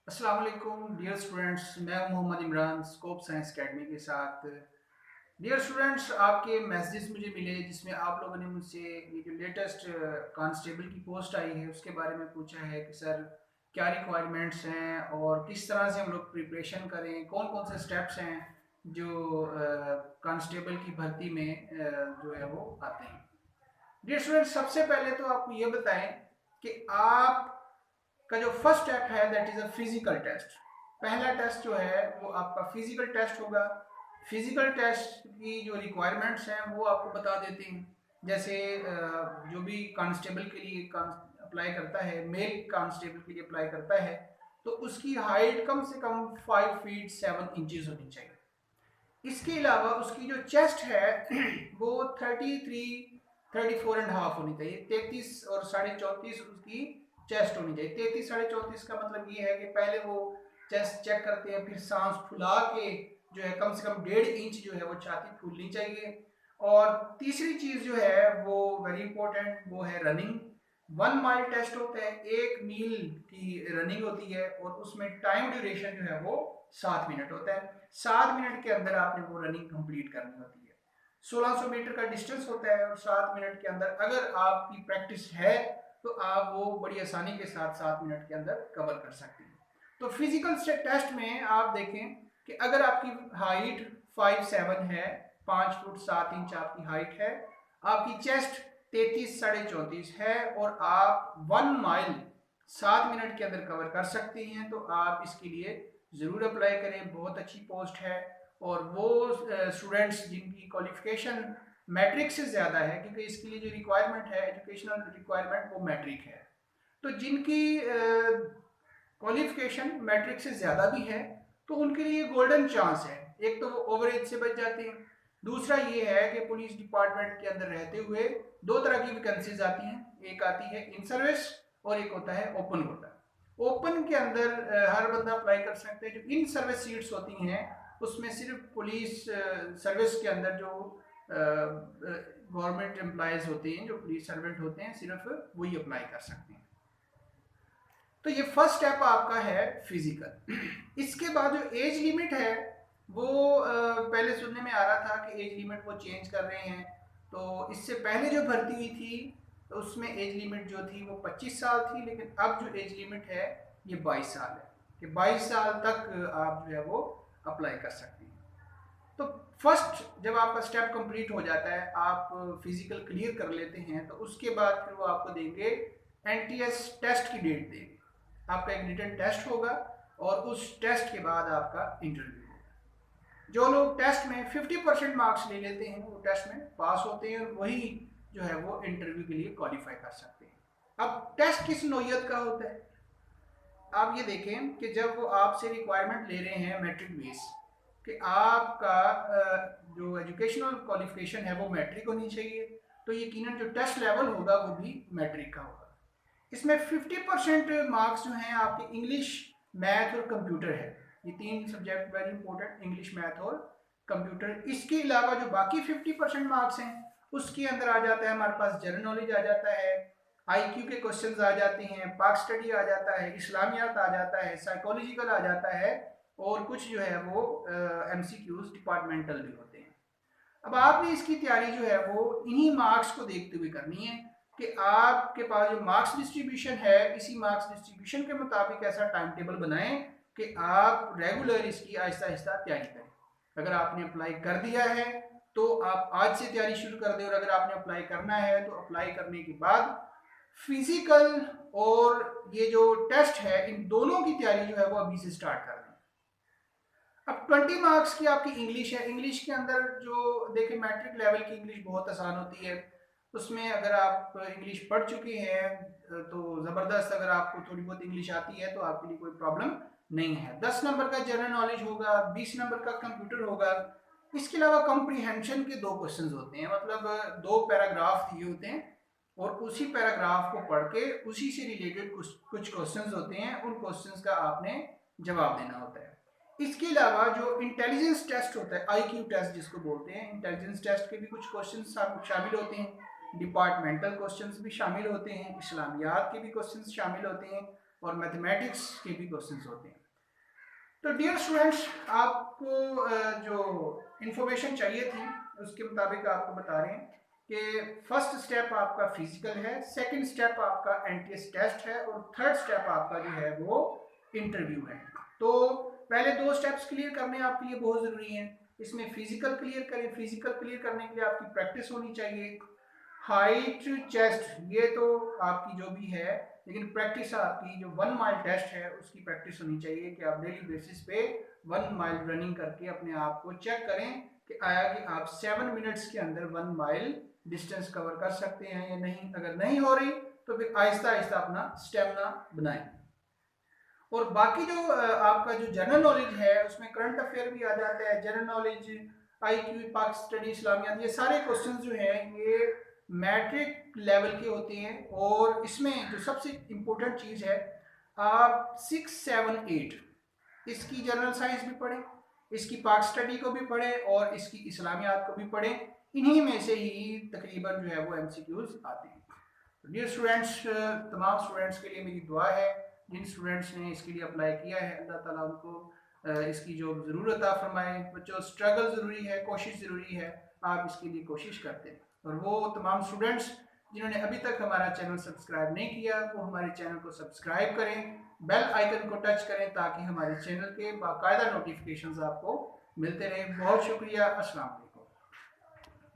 अस्सलाम वालेकुम dear students, मैं हूं Mohammad Imran scope science academy के साथ। डियर स्टूडेंट्स, आपके मैसेजेस मुझे मिले जिसमें आप लोगों ने मुझसे ये जो लेटेस्ट कांस्टेबल की पोस्ट आई है उसके बारे में पूछा है कि सर क्या रिक्वायरमेंट्स हैं और किस तरह से हम लोग प्रिपरेशन करें, कौन कौन से स्टेप्स हैं जो कांस्टेबल की भर्ती में जो है वो आते हैं। डियर स्टूडेंट्स, सबसे पहले तो आपको ये बताएं कि आप का जो फर्स्ट स्टेप है that is a physical test. पहला टेस्ट जो है वो आपका फिजिकल टेस्ट होगा। फिजिकल टेस्ट की जो रिक्वायरमेंट्स हैं वो आपको बता देते हैं। जैसे जो भी कांस्टेबल के लिए अप्लाई करता है, मेल कांस्टेबल के लिए अप्लाई करता है, तो उसकी हाइट कम से कम 5 फीट 7 इंचेस होनी चाहिए। इसके अलावा उसकी जो चेस्ट है वो 34.5 होनी चाहिए। 33 और 34.5 उसकी चेस्ट होनी चाहिए। 33 34.5 का मतलब ये है कि पहले वो चेस्ट चेक करते हैं, फिर सांस फुला के जो है कम से कम 1.5 इंच जो है वो छाती फूलनी चाहिए। और तीसरी चीज जो है वो वेरी इंपॉर्टेंट, वो है रनिंग। 1 माइल टेस्ट होता है, 1 मील की रनिंग होती है और उसमें टाइम ड्यूरेशन जो है वो 7 मिनट होता है। 7 मिनट के अंदर आपने वो रनिंग कंप्लीट करनी होती है। 1600 मीटर का डिस्टेंस होता है और 7 मिनट के अंदर अगर आपकी प्रैक्टिस है तो आप वो बड़ी आसानी के साथ 7 मिनट के अंदर कवर कर सकते हैं। तो फिजिकल टेस्ट में आप देखें कि अगर आपकी हाइट 5'7" है, 5 फुट 7 इंच आपकी हाइट है, आपकी चेस्ट 33 34.5 है और आप 1 माइल 7 मिनट के अंदर कवर कर सकते हैं, तो आप इसके लिए ज़रूर अप्लाई करें। बहुत अच्छी पोस्ट है। और वो स्टूडेंट्स जिनकी क्वालिफिकेशन मैट्रिक से ज़्यादा है, क्योंकि इसके लिए जो रिक्वायरमेंट है, एजुकेशनल रिक्वायरमेंट, वो मैट्रिक है। तो जिनकी क्वालिफिकेशन मैट्रिक से ज़्यादा भी है तो उनके लिए गोल्डन चांस है। एक तो वो ओवरेज से बच जाते हैं, दूसरा ये है कि पुलिस डिपार्टमेंट के अंदर रहते हुए दो तरह की वैकेंसीज आती हैं। एक आती है इन सर्विस और एक होता है ओपन कोटा। ओपन के अंदर हर बंदा अप्लाई कर सकते हैं। जो इन सर्विस सीट्स होती हैं उसमें सिर्फ पुलिस सर्विस के अंदर जो गवर्नमेंट एम्प्लॉयज़ होते हैं, जो पुलिस सर्वेंट होते हैं, सिर्फ वही अप्लाई कर सकते हैं। तो ये फर्स्ट स्टेप आपका है फिजिकल। इसके बाद जो एज लिमिट है वो पहले सुनने में आ रहा था कि एज लिमिट वो चेंज कर रहे हैं। तो इससे पहले जो भर्ती हुई थी तो उसमें एज लिमिट जो थी वो 25 साल थी, लेकिन अब जो एज लिमिट है ये 22 साल है कि 22 साल तक आप जो है वो अप्लाई कर सकते हैं। तो फर्स्ट जब आपका स्टेप कंप्लीट हो जाता है, आप फिजिकल क्लियर कर लेते हैं, तो उसके बाद फिर वो आपको देंगे एनटीएस टेस्ट की डेट देंगे। आपका एक रिटन टेस्ट होगा और उस टेस्ट के बाद आपका इंटरव्यू होगा। जो लोग टेस्ट में 50% मार्क्स ले लेते हैं वो टेस्ट में पास होते हैं और वही जो है वो इंटरव्यू के लिए क्वालिफाई कर सकते हैं। अब टेस्ट किस नौयत का होता है, आप ये देखें कि जब वो आपसे रिक्वायरमेंट ले रहे हैं मैट्रिक बेस कि आपका जो एजुकेशनल क्वालिफिकेशन है वो मैट्रिक होनी चाहिए, तो यकीनन जो टेस्ट लेवल होगा वो भी मैट्रिक का होगा। इसमें 50% मार्क्स जो हैं आपके इंग्लिश, मैथ और कंप्यूटर है। ये तीन subject very important, English, math और कंप्यूटर। इसके अलावा जो बाकी 50% मार्क्स हैं उसके अंदर आ जाता है हमारे पास जनरल नॉलेज आ जाता है, आईक्यू के क्वेश्चंस आ जाते हैं, पाक स्टडी आ जाता है, इस्लामियात आ जाता है, साइकोलॉजिकल आ जाता है और कुछ जो है वो एमसीक्यूज डिपार्टमेंटल भी होते हैं। अब आपने इसकी तैयारी जो है वो इन्हीं मार्क्स को देखते हुए करनी है कि आपके पास जो मार्क्स डिस्ट्रीब्यूशन है, इसी मार्क्स डिस्ट्रीब्यूशन के मुताबिक ऐसा टाइम टेबल बनाएं कि आप रेगुलर इसकी आहिस्ता आहिस्ता तैयारी करें। अगर आपने अप्लाई कर दिया है तो आप आज से तैयारी शुरू कर दें, और अगर आपने अप्लाई करना है तो अप्लाई करने के बाद फिजिकल और ये जो टेस्ट है इन दोनों की तैयारी जो है वो अभी से स्टार्ट कर दें। अब 20 मार्क्स की आपकी इंग्लिश है। इंग्लिश के अंदर जो देखिए मैट्रिक लेवल की इंग्लिश बहुत आसान होती है। उसमें अगर आप इंग्लिश पढ़ चुके हैं तो ज़बरदस्त, अगर आपको थोड़ी बहुत इंग्लिश आती है तो आपके लिए कोई प्रॉब्लम नहीं है। 10 नंबर का जनरल नॉलेज होगा, 20 नंबर का कंप्यूटर होगा। इसके अलावा कॉम्प्रीहेंशन के 2 क्वेश्चंस होते हैं, मतलब 2 पैराग्राफ दिए होते हैं और उसी पैराग्राफ को पढ़ के उसी से रिलेटेड कुछ क्वेश्चंस होते हैं, उन क्वेश्चंस का आपने जवाब देना होता है। इसके अलावा जो इंटेलिजेंस टेस्ट होता है, आईक्यू टेस्ट जिसको बोलते हैं, इंटेलिजेंस टेस्ट के भी कुछ क्वेश्चन शामिल होते हैं, डिपार्टमेंटल क्वेश्चंस भी शामिल होते हैं, इस्लामियात के भी क्वेश्चंस शामिल होते हैं, और मैथमेटिक्स के भी क्वेश्चंस होते हैं। तो डियर स्टूडेंट्स, आपको जो इंफॉर्मेशन चाहिए थी उसके मुताबिक आपको बता रहे हैं कि फर्स्ट स्टेप आपका फिजिकल है, सेकंड स्टेप आपका एनटीएस टेस्ट है और थर्ड स्टेप आपका जो है वो इंटरव्यू है। तो पहले 2 स्टेप्स क्लियर करने आपके लिए बहुत ज़रूरी हैं। इसमें फिजिकल क्लियर करें। फिजिकल क्लियर करने के लिए आपकी प्रैक्टिस होनी चाहिए। हाइट, चेस्ट, ये तो आपकी जो भी है, लेकिन प्रैक्टिस आपकी जो 1 माइल टेस्ट है उसकी प्रैक्टिस होनी चाहिए कि आप डेली बेसिस पे 1 माइल रनिंग करके अपने आप को चेक करें कि आया कि आप 7 मिनट्स के अंदर 1 माइल डिस्टेंस कवर कर सकते हैं या नहीं। अगर नहीं हो रही तो फिर आहिस्ता आहिस्ता अपना स्टेमिना बनाएं। और बाकी जो आपका जो जनरल नॉलेज है उसमें करंट अफेयर भी आ जाता है, जनरल नॉलेज, IQ, पाक स्टडी, इस्लामियात, ये सारे क्वेश्चंस जो हैं ये मैट्रिक लेवल के होते हैं। और इसमें जो सबसे इम्पोर्टेंट चीज़ है, आप 6, 7, 8 इसकी जनरल साइंस भी पढ़ें, इसकी पाक स्टडी को भी पढ़ें और इसकी इस्लामियात को भी पढ़ें। इन्हीं में से ही तकरीबन जो है वो MCQs आते हैं। डियर स्टूडेंट्स, तमाम स्टूडेंट्स के लिए मेरी दुआ है। जिन स्टूडेंट्स ने इसके लिए अप्लाई किया है, अल्लाह ताला उनको इसकी जो ज़रूरत आ फरमाए। बच्चों, स्ट्रगल ज़रूरी है, कोशिश ज़रूरी है। आप इसके लिए कोशिश करते हैं। और वो तमाम स्टूडेंट्स जिन्होंने अभी तक हमारा चैनल सब्सक्राइब नहीं किया, वो हमारे चैनल को सब्सक्राइब करें, बेल आइकन को टच करें ताकि हमारे चैनल के बाकायदा नोटिफिकेशंस आपको मिलते रहें। बहुत शुक्रिया। अस्सलाम वालेकुम।